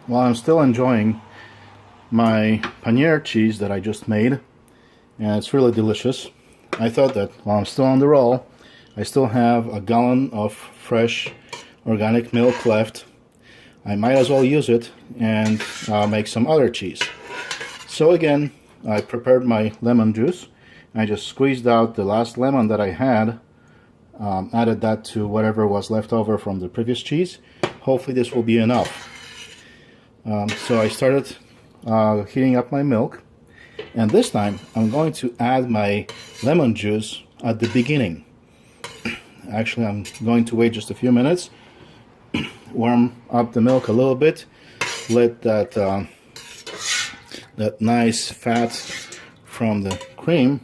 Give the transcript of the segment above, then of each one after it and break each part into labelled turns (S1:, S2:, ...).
S1: while I'm still enjoying my paneer cheese that I just made, and it's really delicious, I thought that while I'm still on the roll, I still have a gallon of fresh organic milk left. I might as well use it and make some other cheese. So again, I prepared my lemon juice. I just squeezed out the last lemon that I had, added that to whatever was left over from the previous cheese. Hopefully this will be enough. So I started heating up my milk, and this time I'm going to add my lemon juice at the beginning. Actually, I'm going to wait just a few minutes, warm up the milk a little bit, let that that nice fat from the cream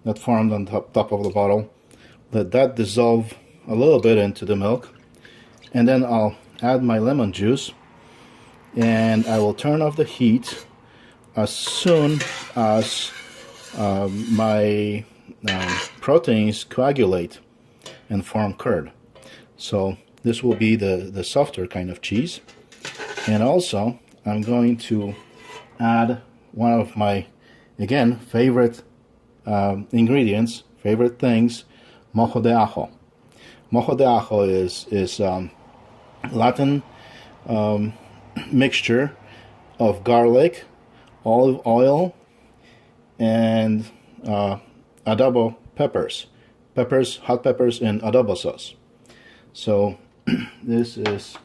S1: that formed on top of the bottle, let that dissolve a little bit into the milk, and then I'll add my lemon juice, and I will turn off the heat as soon as my proteins coagulate and form curd. So this will be the softer kind of cheese. And also I'm going to add one of my, again, favorite ingredients, favorite things, mojo de ajo. Mojo de ajo is Latin mixture of garlic, olive oil, and adobo peppers. Hot peppers in adobo sauce. So this is,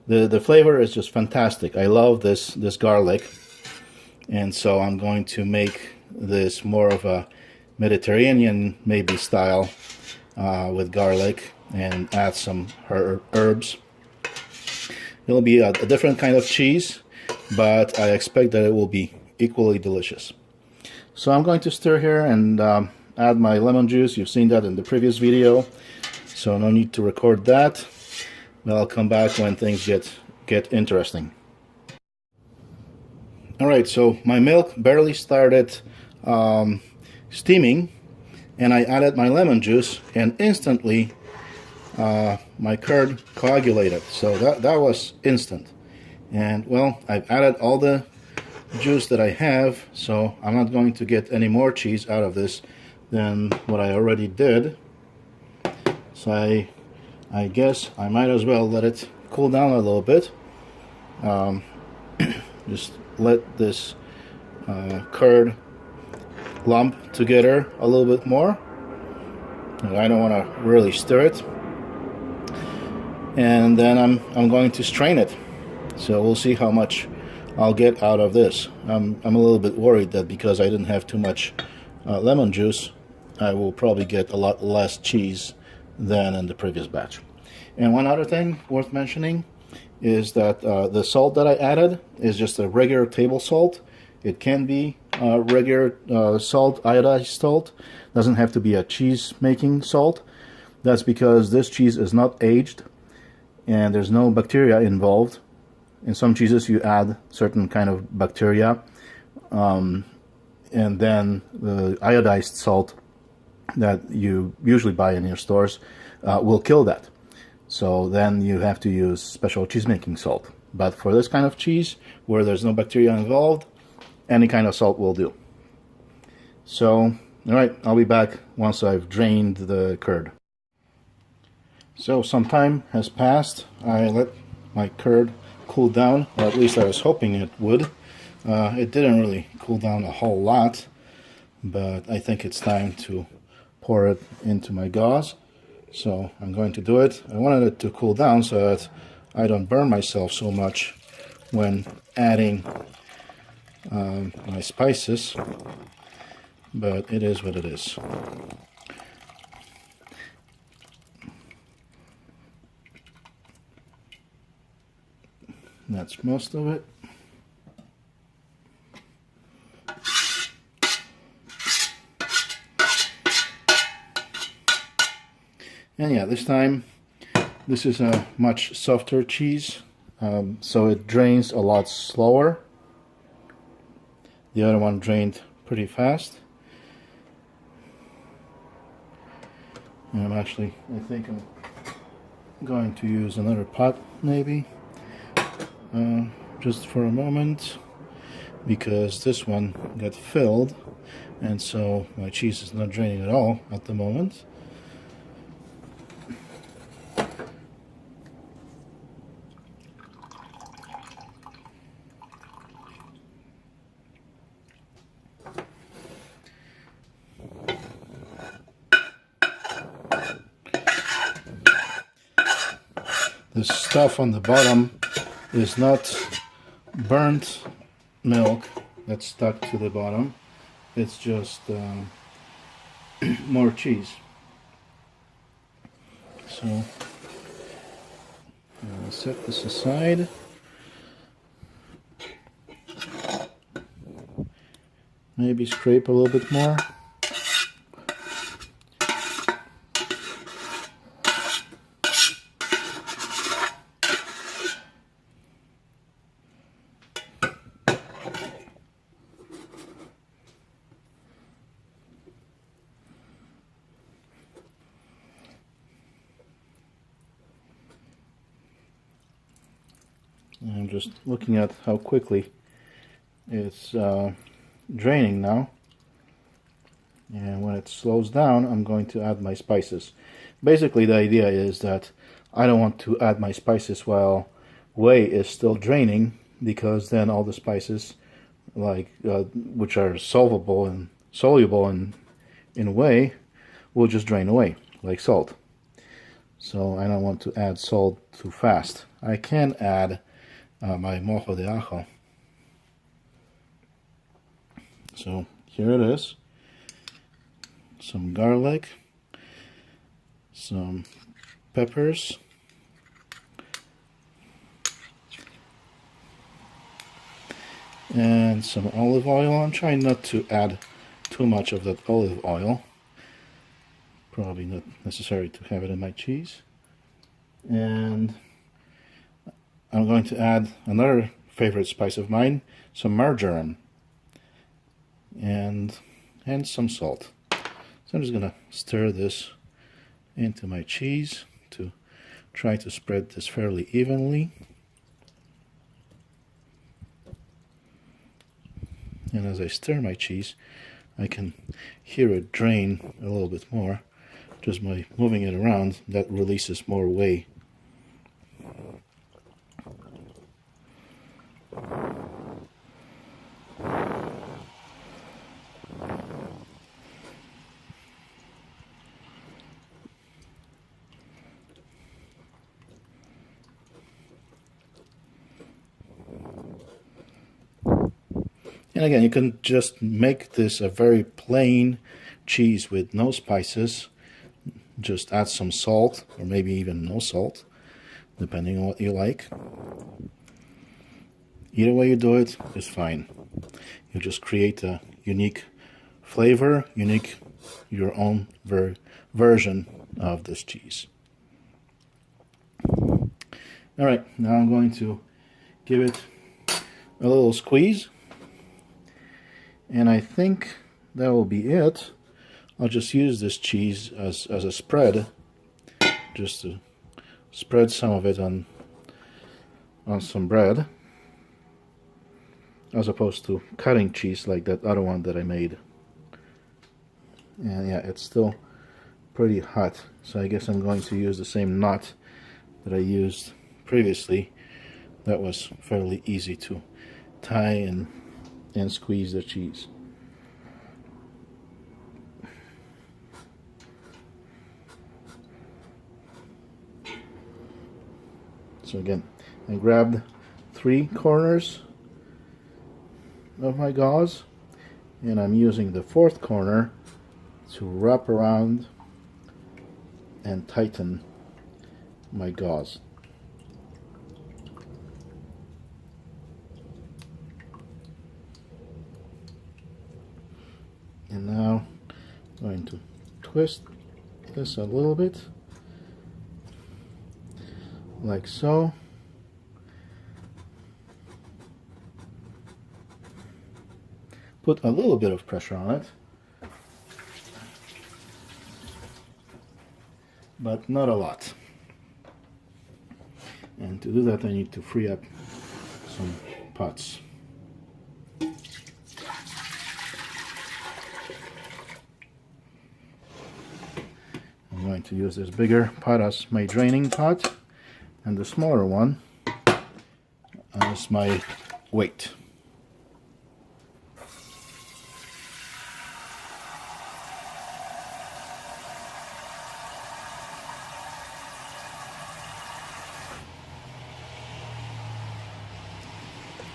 S1: the flavor is just fantastic. I love this garlic, and so I'm going to make this more of a Mediterranean maybe style with garlic, and add some herbs. It'll be a different kind of cheese, but I expect that it will be equally delicious. So I'm going to stir here and add my lemon juice. You've seen that in the previous video, so no need to record that, but I'll come back when things get interesting. Alright, so my milk barely started steaming, and I added my lemon juice, and instantly my curd coagulated. So that was instant. And well, I've added all the juice that I have, so I'm not going to get any more cheese out of this than what I already did. So I guess I might as well let it cool down a little bit. Just let this curd lump together a little bit more. I don't want to really stir it. And then I'm going to strain it. So we'll see how much I'll get out of this. I'm a little bit worried that because I didn't have too much lemon juice, I will probably get a lot less cheese than in the previous batch. And one other thing worth mentioning is that the salt that I added is just a regular table salt. It can be regular salt, iodized salt. Doesn't have to be a cheese making salt. That's because this cheese is not aged and there's no bacteria involved. In some cheeses you add certain kind of bacteria, and then the iodized salt that you usually buy in your stores will kill that. So then you have to use special cheese making salt. But for this kind of cheese where there's no bacteria involved, any kind of salt will do. So alright, I'll be back once I've drained the curd. So some time has passed. I let my curd cool down, or at least I was hoping it would. It didn't really cool down a whole lot, but I think it's time to pour it into my gauze. So I'm going to do it. I wanted it to cool down so that I don't burn myself so much when adding my spices, but it is what it is. That's most of it. And yeah, this time this is a much softer cheese, so it drains a lot slower. The other one drained pretty fast. And I think I'm going to use another pot maybe. just for a moment because this one got filled, and so my cheese is not draining at all at the moment. The stuff on the bottom is not burnt milk that's stuck to the bottom. It's just more cheese. So I'll set this aside. Maybe scrape a little bit more. I'm just looking at how quickly it's draining now, and when it slows down I'm going to add my spices. Basically the idea is that I don't want to add my spices while whey is still draining, because then all the spices like which are soluble in whey will just drain away like salt. So I don't want to add salt too fast. I can add my mojo de ajo. So here it is. Some garlic, some peppers, and some olive oil. I'm trying not to add too much of that olive oil. Probably not necessary to have it in my cheese. And I'm going to add another favorite spice of mine, some marjoram, and some salt. So I'm just gonna stir this into my cheese to try to spread this fairly evenly. And as I stir my cheese, I can hear it drain a little bit more. Just by moving it around, that releases more whey. And again, you can just make this a very plain cheese with no spices. Just add some salt, or maybe even no salt, depending on what you like. Either way you do it is fine. You just create a unique flavor, your own version of this cheese. Alright, now I'm going to give it a little squeeze. And I think that will be it. I'll just use this cheese as a spread, just to spread some of it on some bread, as opposed to cutting cheese like that other one that I made. And yeah, it's still pretty hot, so I guess I'm going to use the same knot that I used previously. That was fairly easy to tie and squeeze the cheese. So again, I grabbed 3 corners of my gauze, and I'm using the 4th corner to wrap around and tighten my gauze. And now I'm going to twist this a little bit, like so. Put a little bit of pressure on it, but not a lot. And to do that I need to free up some pots. I'm going to use this bigger pot as my draining pot, and the smaller one as my weight.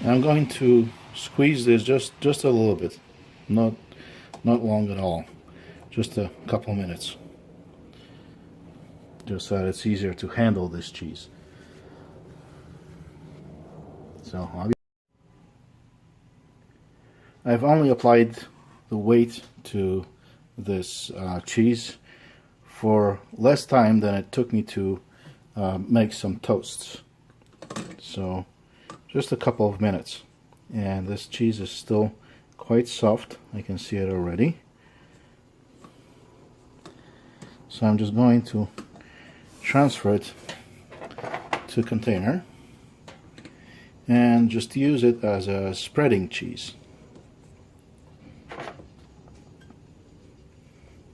S1: I'm going to squeeze this just a little bit, not long at all, just a couple minutes, just so that it's easier to handle this cheese. So I've only applied the weight to this cheese for less time than it took me to make some toasts. So just a couple of minutes, and this cheese is still quite soft. I can see it already. So I'm just going to transfer it to a container and just use it as a spreading cheese.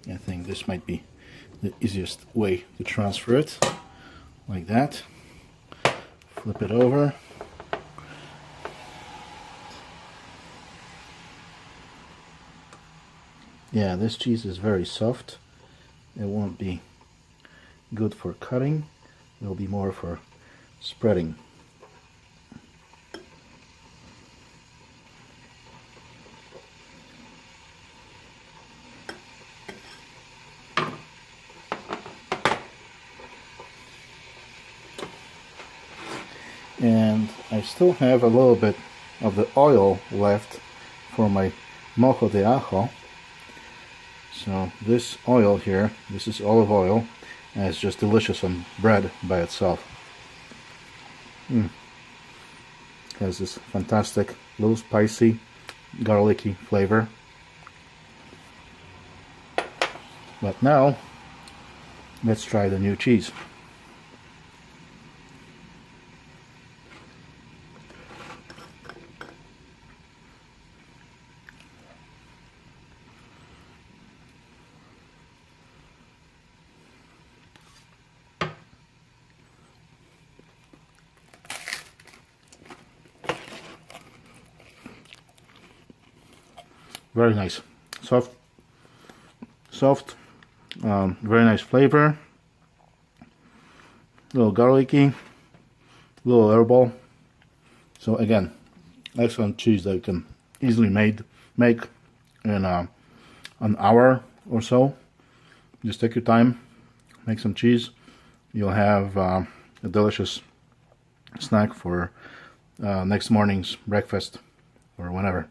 S1: I think this might be the easiest way to transfer it, like that. Flip it over. Yeah, this cheese is very soft. It won't be good for cutting. It'll be more for spreading. And I still have a little bit of the oil left for my mojo de ajo. So this oil here, this is olive oil, and it's just delicious on bread by itself. Has this fantastic little spicy, garlicky flavor. But now, let's try the new cheese. Very nice, soft, very nice flavor. A little garlicky, a little herbal. So again, excellent cheese that you can easily make in an hour or so. Just take your time, make some cheese. You'll have a delicious snack for next morning's breakfast or whenever.